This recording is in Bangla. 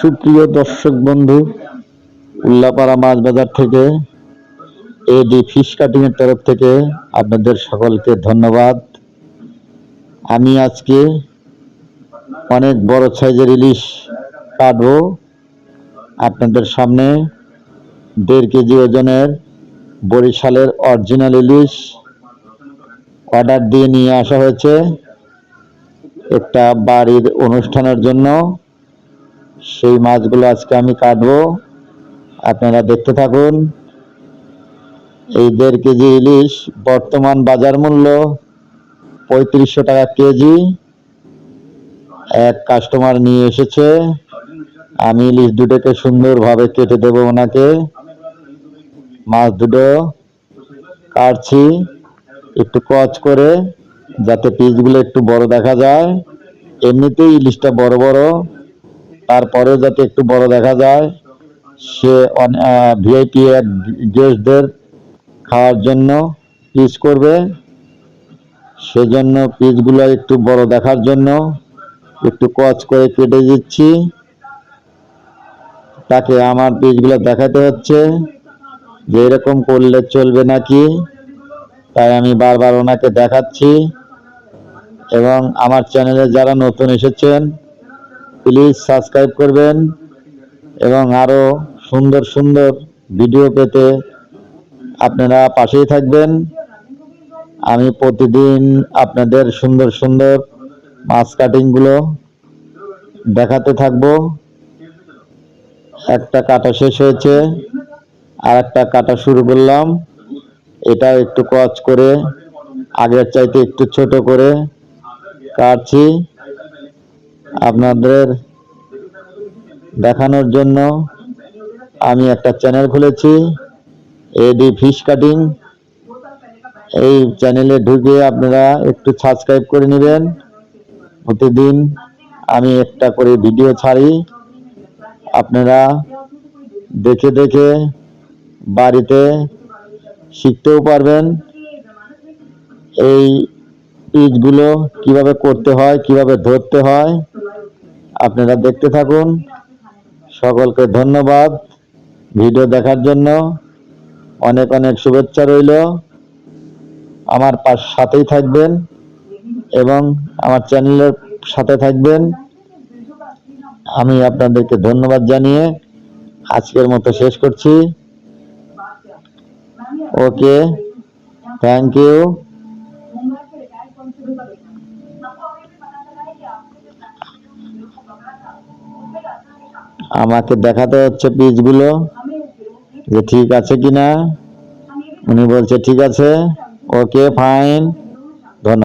সুপ্রিয় দর্শক বন্ধু, উল্লাপাড়া মাছ বাজার থেকে এডি ফিশ কাটিং এর তরফ থেকে আপনাদের সকলকে ধন্যবাদ। আমি আজকে অনেক বড় সাইজের ইলিশ কাটবো আপনাদের সামনে। 1.5 কেজি ওজনের বরিশালের অরিজিনাল ইলিশ অর্ডার দিয়ে নিয়ে আসা হয়েছে একটা বাড়ির অনুষ্ঠানের জন্য। সেই মাছগুলো আজকে আমি কাটবো, আপনারা দেখতে থাকুন। এই 1.5 কেজি ইলিশ বর্তমান বাজার মূল্য 3500 টাকা কেজি। এক কাস্টমার নিয়ে এসেছে, আমি ইলিশ দুটোকে সুন্দরভাবে কেটে দেব ওনাকে। মাছ দুটো কাটছি একটু কচ করে, যাতে পিসগুলো একটু বড় দেখা যায়। এমনিতেই ইলিশটা বড় বড়, তারপরেও যাতে একটু বড় দেখা যায়। সে ভিআইপি গেস্টদের খাওয়ার জন্য পিস করবে, সেজন্য পিসগুলো একটু বড় দেখার জন্য একটু কচ করে কেটে দিচ্ছি। তাকে আমার পিসগুলো দেখাতে হচ্ছে যে এরকম করলে চলবে নাকি, তাই আমি বারবার ওনাকে দেখাচ্ছি। এবং আমার চ্যানেলে যারা নতুন এসেছেন প্লিজ সাবস্ক্রাইব করবেন এবং আরও সুন্দর সুন্দর ভিডিও পেতে আপনারা পাশেই থাকবেন। আমি প্রতিদিন আপনাদের সুন্দর সুন্দর মাছ কাটিংগুলো দেখাতে থাকবো। একটা কাটা শেষ হয়েছে, আর একটা কাটা শুরু করলাম। এটা একটু কচ করে আগের চাইতে একটু ছোট করে কাটছি আপনাদের দেখানোর জন্য। আমি একটা চ্যানেল খুলেছি এডি ফিশ কাটিং, এই চ্যানেলে ঢুকে আপনারা একটু সাবস্ক্রাইব করে নেবেন। প্রতিদিন আমি একটা করে ভিডিও ছাড়ি, আপনারা দেখে দেখে বাড়িতে শিখতেও পারবেন। এই পিসগুলো কিভাবে করতে হয়, কিভাবে ধরতে হয়, আপনারা দেখতে থাকুন। সকলকে ধন্যবাদ ভিডিও দেখার জন্য। অনেক অনেক শুভেচ্ছা রইল। আমার সাথেই থাকবেন এবং আমার চ্যানেলের সাথে থাকবেন। আমি আপনাদেরকে ধন্যবাদ জানিয়ে আজকের মতো শেষ করছি। ওকে, থ্যাংক ইউ। আমাকে দেখাতে হচ্ছে পিসগুলো যে ঠিক আছে কিনা। উনি বলছে ঠিক আছে, ওকে ফাইন। ধন্যবাদ।